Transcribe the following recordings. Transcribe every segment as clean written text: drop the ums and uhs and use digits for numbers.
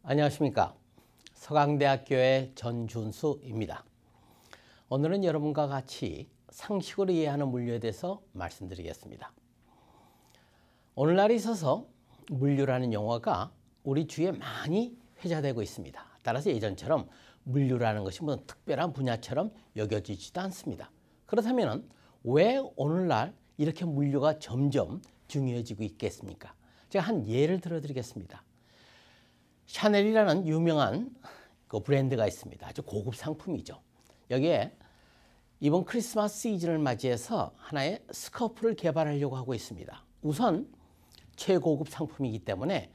안녕하십니까. 서강대학교의 전준수입니다. 오늘은 여러분과 같이 상식으로 이해하는 물류에 대해서 말씀드리겠습니다. 오늘날에 있어서 물류라는 용어가 우리 주위에 많이 회자되고 있습니다. 따라서 예전처럼 물류라는 것이 무슨 특별한 분야처럼 여겨지지도 않습니다. 그렇다면 왜 오늘날 이렇게 물류가 점점 중요해지고 있겠습니까? 제가 한 예를 들어드리겠습니다. 샤넬이라는 유명한 그 브랜드가 있습니다. 아주 고급 상품이죠. 여기에 이번 크리스마스 시즌을 맞이해서 하나의 스커프를 개발하려고 하고 있습니다. 우선 최고급 상품이기 때문에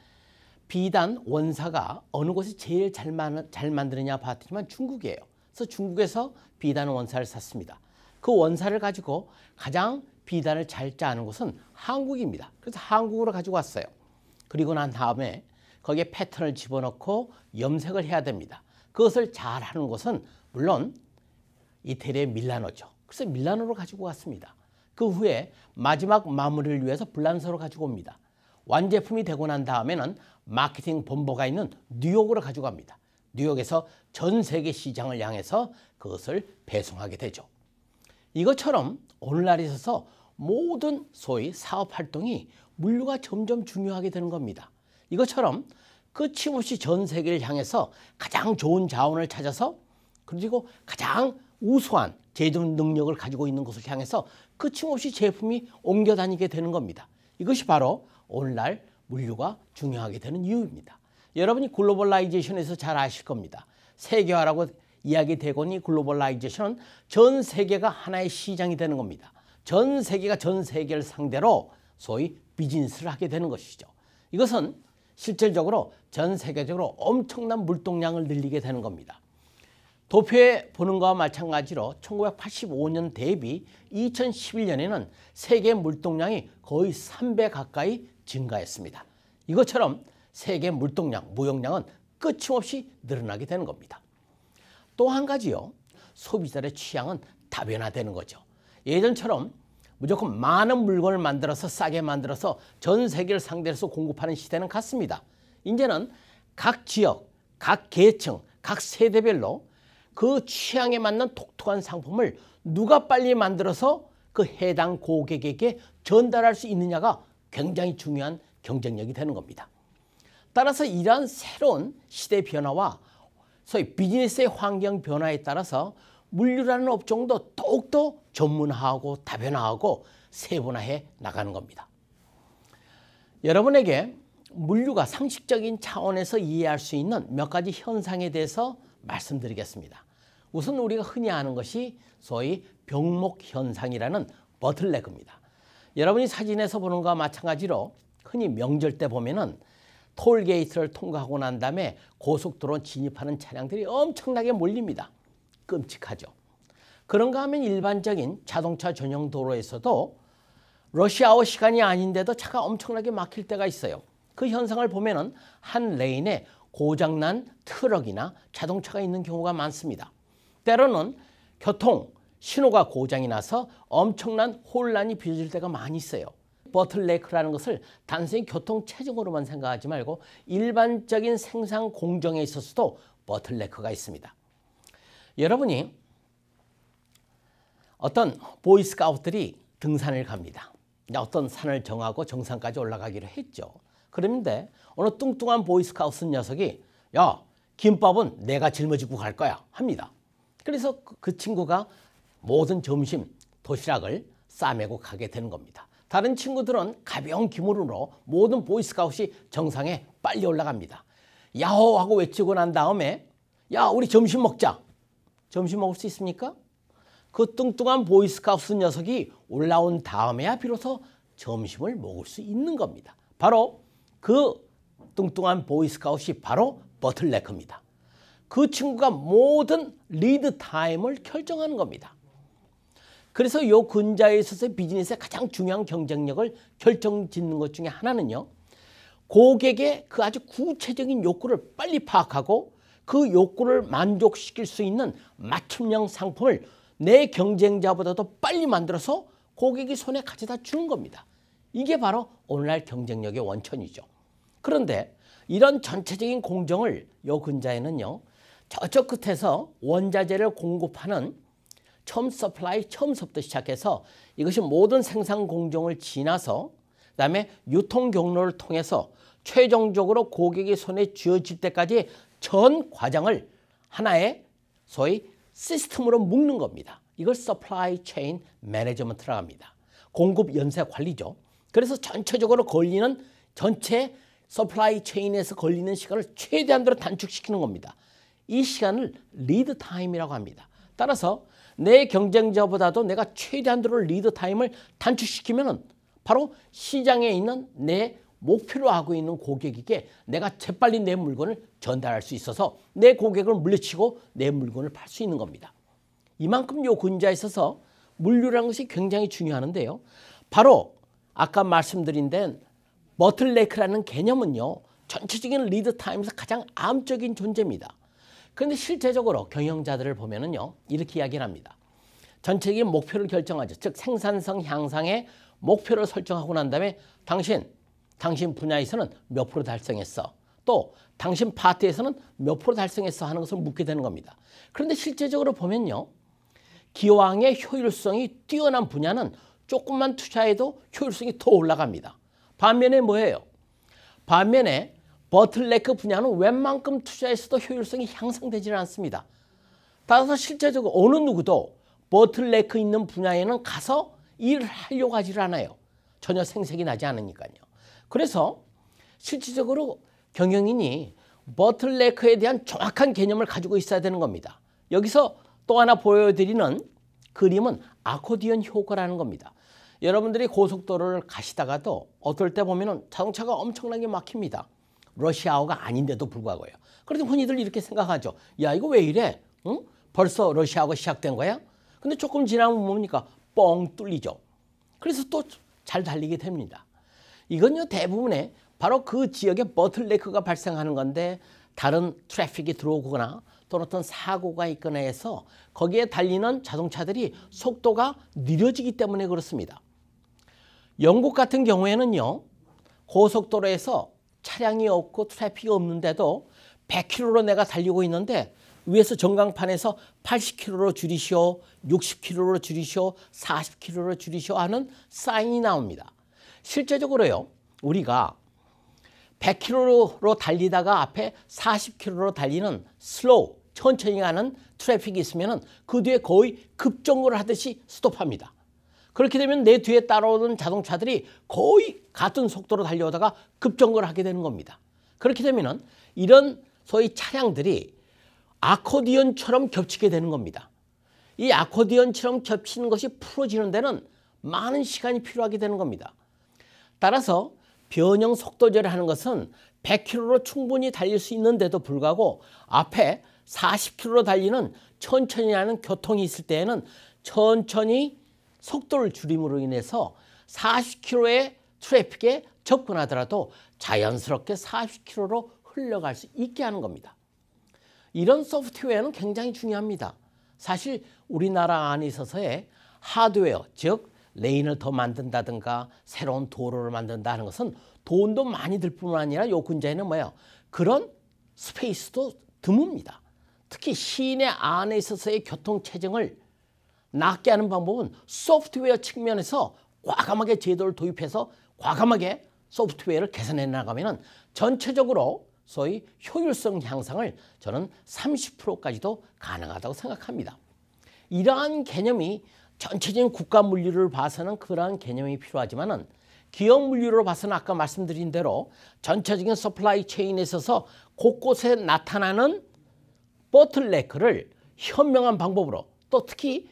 비단 원사가 어느 곳이 제일 잘 만드느냐 봤더니만 중국이에요. 그래서 중국에서 비단 원사를 샀습니다. 그 원사를 가지고 가장 비단을 잘 짜는 곳은 한국입니다. 그래서 한국으로 가지고 왔어요. 그리고 난 다음에 거기에 패턴을 집어넣고 염색을 해야 됩니다. 그것을 잘 하는 곳은 물론 이태리의 밀라노죠. 그래서 밀라노로 가지고 왔습니다. 그 후에 마지막 마무리를 위해서 불란서로 가지고 옵니다. 완제품이 되고 난 다음에는 마케팅 본부가 있는 뉴욕으로 가지고 갑니다. 뉴욕에서 전 세계 시장을 향해서 그것을 배송하게 되죠. 이것처럼 오늘날에 있어서 모든 소위 사업 활동이 물류가 점점 중요하게 되는 겁니다. 이것처럼 끊임없이 전 세계를 향해서 가장 좋은 자원을 찾아서 그리고 가장 우수한 제조 능력을 가지고 있는 곳을 향해서 끊임없이 제품이 옮겨 다니게 되는 겁니다. 이것이 바로 오늘날 물류가 중요하게 되는 이유입니다. 여러분이 글로벌라이제이션에서 잘 아실 겁니다. 세계화라고 이야기되고 이 글로벌라이제이션은 전 세계가 하나의 시장이 되는 겁니다. 전 세계가 전 세계를 상대로 소위 비즈니스를 하게 되는 것이죠. 이것은 실질적으로 전 세계적으로 엄청난 물동량을 늘리게 되는 겁니다. 도표에 보는 것과 마찬가지로 1985년 대비 2011년에는 세계 물동량이 거의 3배 가까이 증가했습니다. 이것처럼 세계 물동량, 무역량은 끊임없이 늘어나게 되는 겁니다. 또 한 가지요. 소비자의 취향은 다변화되는 거죠. 예전처럼 무조건 많은 물건을 만들어서 싸게 만들어서 전 세계를 상대로 공급하는 시대는 갔습니다. 이제는 각 지역, 각 계층, 각 세대별로 그 취향에 맞는 독특한 상품을 누가 빨리 만들어서 그 해당 고객에게 전달할 수 있느냐가 굉장히 중요한 경쟁력이 되는 겁니다. 따라서 이러한 새로운 시대 변화와 소위 비즈니스의 환경 변화에 따라서 물류라는 업종도 더욱더 전문화하고 다변화하고 세분화해 나가는 겁니다. 여러분에게 물류가 상식적인 차원에서 이해할 수 있는 몇 가지 현상에 대해서 말씀드리겠습니다. 우선 우리가 흔히 아는 것이 소위 병목 현상이라는 버틀네크입니다. 여러분이 사진에서 보는 것과 마찬가지로 흔히 명절 때 보면은 톨게이트를 통과하고 난 다음에 고속도로 진입하는 차량들이 엄청나게 몰립니다. 끔찍하죠. 그런가 하면 일반적인 자동차 전용 도로에서도 러시아워 시간이 아닌데도 차가 엄청나게 막힐 때가 있어요. 그 현상을 보면은 한 레인에 고장난 트럭이나 자동차가 있는 경우가 많습니다. 때로는 교통 신호가 고장이 나서 엄청난 혼란이 빚을 때가 많이 있어요. 버틀네크라는 것을 단순히 교통 체증으로만 생각하지 말고 일반적인 생산 공정에 있어서도 버틀네크가 있습니다. 여러분이 어떤 보이스카우트들이 등산을 갑니다. 어떤 산을 정하고 정상까지 올라가기로 했죠. 그런데 어느 뚱뚱한 보이스카우트 녀석이 야, 김밥은 내가 짊어지고 갈 거야 합니다. 그래서 그 친구가 모든 점심 도시락을 싸매고 가게 되는 겁니다. 다른 친구들은 가벼운 기물으로 모든 보이스카웃이 정상에 빨리 올라갑니다. 야호 하고 외치고 난 다음에 야, 우리 점심 먹자. 점심 먹을 수 있습니까? 그 뚱뚱한 보이스카우트 녀석이 올라온 다음에야 비로소 점심을 먹을 수 있는 겁니다. 바로 그 뚱뚱한 보이스카웃이 바로 버틀네크입니다. 그 친구가 모든 리드 타임을 결정하는 겁니다. 그래서 이 근자에 있어서 비즈니스의 가장 중요한 경쟁력을 결정짓는 것 중에 하나는요. 고객의 그 아주 구체적인 욕구를 빨리 파악하고 그 욕구를 만족시킬 수 있는 맞춤형 상품을 내 경쟁자보다도 빨리 만들어서 고객이 손에 가져다 주는 겁니다. 이게 바로 오늘날 경쟁력의 원천이죠. 그런데 이런 전체적인 공정을 요 근자에는요. 저쪽 끝에서 원자재를 공급하는 처음 서플라이 처음부터 시작해서 이것이 모든 생산 공정을 지나서 그다음에 유통 경로를 통해서 최종적으로 고객의 손에 쥐어질 때까지 전 과정을 하나의 소위 시스템으로 묶는 겁니다. 이걸 서플라이 체인 매니지먼트라고 합니다. 공급 연쇄 관리죠. 그래서 전체적으로 걸리는 전체 서플라이 체인에서 걸리는 시간을 최대한으로 단축시키는 겁니다. 이 시간을 리드 타임이라고 합니다. 따라서 내 경쟁자보다도 내가 최대한으로 리드 타임을 단축시키면 바로 시장에 있는 내 목표로 하고 있는 고객에게 내가 재빨리 내 물건을 전달할 수 있어서 내 고객을 물리치고 내 물건을 팔 수 있는 겁니다. 이만큼 요 근자에 있어서 물류라는 것이 굉장히 중요하는데요. 바로 아까 말씀드린 데는 버틀네크라는 개념은요. 전체적인 리드 타임에서 가장 암적인 존재입니다. 그런데 실제적으로 경영자들을 보면은요. 이렇게 이야기를 합니다. 전체적인 목표를 결정하죠. 즉 생산성 향상의 목표를 설정하고 난 다음에 당신 분야에서는 몇 프로 달성했어. 또 당신 파트에서는 몇 프로 달성했어 하는 것을 묻게 되는 겁니다. 그런데 실제적으로 보면요. 기왕의 효율성이 뛰어난 분야는 조금만 투자해도 효율성이 더 올라갑니다. 반면에 뭐예요? 반면에 버틀네크 분야는 웬만큼 투자했어도 효율성이 향상되지 않습니다. 따라서 실제적으로 어느 누구도 버틀네크 있는 분야에는 가서 일을 하려고 하질 않아요. 전혀 생색이 나지 않으니까요. 그래서 실질적으로 경영인이 버틀네크에 대한 정확한 개념을 가지고 있어야 되는 겁니다. 여기서 또 하나 보여드리는 그림은 아코디언 효과라는 겁니다. 여러분들이 고속도로를 가시다가도 어떨 때 보면 자동차가 엄청나게 막힙니다. 러시아어가 아닌데도 불구하고요. 그래서 흔히들 이렇게 생각하죠. 야 이거 왜 이래? 응? 벌써 러시아어가 시작된 거야? 근데 조금 지나면 뭡니까? 뻥 뚫리죠. 그래서 또 잘 달리게 됩니다. 이건요 대부분의 바로 그 지역에 버틀네크가 발생하는 건데 다른 트래픽이 들어오거나 또는 어떤 사고가 있거나 해서 거기에 달리는 자동차들이 속도가 느려지기 때문에 그렇습니다. 영국 같은 경우에는요. 고속도로에서 차량이 없고 트래픽이 없는데도 100km로 내가 달리고 있는데 위에서 전광판에서 80km로 줄이시오, 60km로 줄이시오, 40km로 줄이시오 하는 사인이 나옵니다. 실제적으로요. 우리가 100km로 달리다가 앞에 40km로 달리는 슬로우, 천천히 가는 트래픽이 있으면 그 뒤에 거의 급정거를 하듯이 스톱합니다. 그렇게 되면 내 뒤에 따라오는 자동차들이 거의 같은 속도로 달려오다가 급정거를 하게 되는 겁니다. 그렇게 되면 이런 소위 차량들이 아코디언처럼 겹치게 되는 겁니다. 이 아코디언처럼 겹치는 것이 풀어지는 데는 많은 시간이 필요하게 되는 겁니다. 따라서 변형 속도제를 하는 것은 100km로 충분히 달릴 수 있는데도 불구하고 앞에 40km로 달리는 천천히 하는 교통이 있을 때에는 천천히 속도를 줄임으로 인해서 40km의 트래픽에 접근하더라도 자연스럽게 40km로 흘러갈 수 있게 하는 겁니다. 이런 소프트웨어는 굉장히 중요합니다. 사실 우리나라 안에 있어서의 하드웨어, 즉 레인을 더 만든다든가 새로운 도로를 만든다 하는 것은 돈도 많이 들 뿐만 아니라 요 근자에는 뭐예요? 그런 스페이스도 드뭅니다. 특히 시내 안에 있어서의 교통체증을 낫게 하는 방법은 소프트웨어 측면에서 과감하게 제도를 도입해서 과감하게 소프트웨어를 개선해 나가면 전체적으로 소위 효율성 향상을 저는 30%까지도 가능하다고 생각합니다. 이러한 개념이 전체적인 국가 물류를 봐서는 그러한 개념이 필요하지만은 기업 물류로 봐서는 아까 말씀드린 대로 전체적인 서플라이 체인에 있어서 곳곳에 나타나는 보틀네크를 현명한 방법으로 또 특히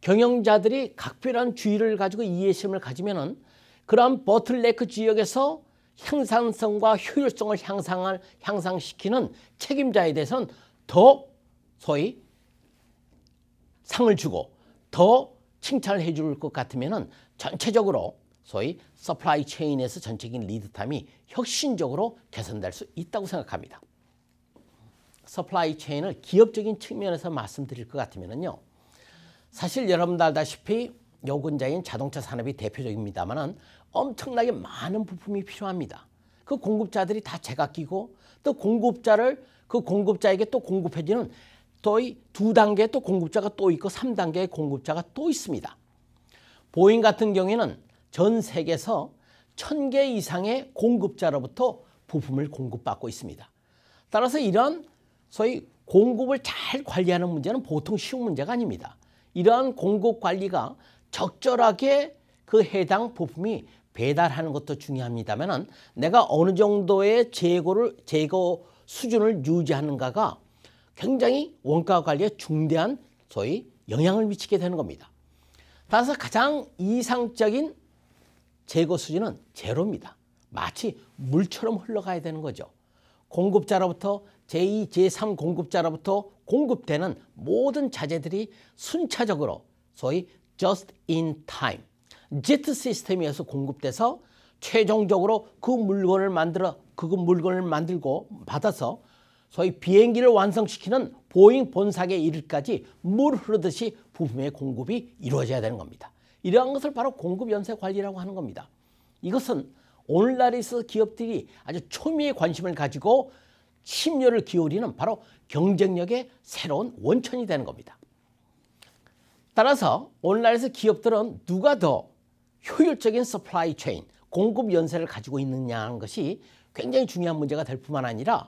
경영자들이 각별한 주의를 가지고 이해심을 가지면은 그러한 보틀네크 지역에서 생산성과 효율성을 향상시키는 책임자에 대해서는 더 소위 상을 주고 더 칭찬을 해줄 것 같으면은 전체적으로 소위 서플라이 체인에서 전체적인 리드 타임이 혁신적으로 개선될 수 있다고 생각합니다. 서플라이 체인을 기업적인 측면에서 말씀드릴 것 같으면요. 사실 여러분들 알다시피 요 근자인 자동차 산업이 대표적입니다만은 엄청나게 많은 부품이 필요합니다. 그 공급자들이 다 제각기고 또 공급자를 그 공급자에게 또 공급해주는 또 두 단계의 또 공급자가 또 있고 3단계의 공급자가 또 있습니다. 보잉 같은 경우에는 전 세계에서 1000개 이상의 공급자로부터 부품을 공급받고 있습니다. 따라서 이런 소위 공급을 잘 관리하는 문제는 보통 쉬운 문제가 아닙니다. 이러한 공급 관리가 적절하게 그 해당 부품이 배달하는 것도 중요합니다만 내가 어느 정도의 재고 수준을 유지하는가가 굉장히 원가 관리에 중대한 소위 영향을 미치게 되는 겁니다. 따라서 가장 이상적인 재고 수준은 제로입니다. 마치 물처럼 흘러가야 되는 거죠. 공급자로부터 제2, 제3 공급자로부터 공급되는 모든 자재들이 순차적으로 소위 just in time, JIT 시스템에서 공급돼서 최종적으로 그 물건을 만들고 받아서 소위 비행기를 완성시키는 보잉 본사에 이르기까지 물 흐르듯이 부품의 공급이 이루어져야 되는 겁니다. 이러한 것을 바로 공급 연쇄 관리라고 하는 겁니다. 이것은 오늘날에 있어서 기업들이 아주 초미의 관심을 가지고 심려를 기울이는 바로 경쟁력의 새로운 원천이 되는 겁니다. 따라서 오늘날에서 기업들은 누가 더 효율적인 서플라이 체인, 공급 연쇄를 가지고 있느냐 하는 것이 굉장히 중요한 문제가 될 뿐만 아니라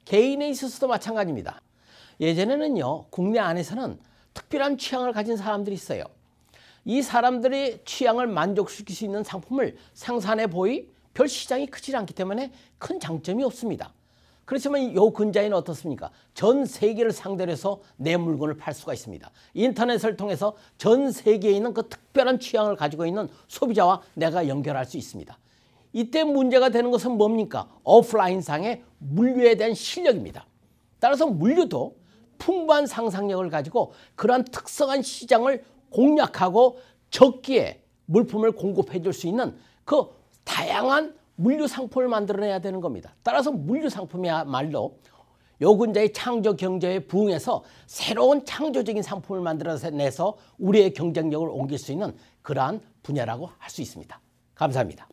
개인에 있어서도 마찬가지입니다. 예전에는요, 국내 안에서는 특별한 취향을 가진 사람들이 있어요. 이 사람들의 취향을 만족시킬 수 있는 상품을 생산해 보이 별 시장이 크지 않기 때문에 큰 장점이 없습니다. 그렇지만 이 근자에는 어떻습니까? 전 세계를 상대로 해서 내 물건을 팔 수가 있습니다. 인터넷을 통해서 전 세계에 있는 그 특별한 취향을 가지고 있는 소비자와 내가 연결할 수 있습니다. 이때 문제가 되는 것은 뭡니까? 오프라인상의 물류에 대한 실력입니다. 따라서 물류도 풍부한 상상력을 가지고 그러한 특성한 시장을 공략하고 적기에 물품을 공급해 줄 수 있는 그 다양한 물류 상품을 만들어내야 되는 겁니다. 따라서 물류 상품이야말로 요근자의 창조 경제에 부응해서 새로운 창조적인 상품을 만들어내서 우리의 경쟁력을 옮길 수 있는 그러한 분야라고 할 수 있습니다. 감사합니다.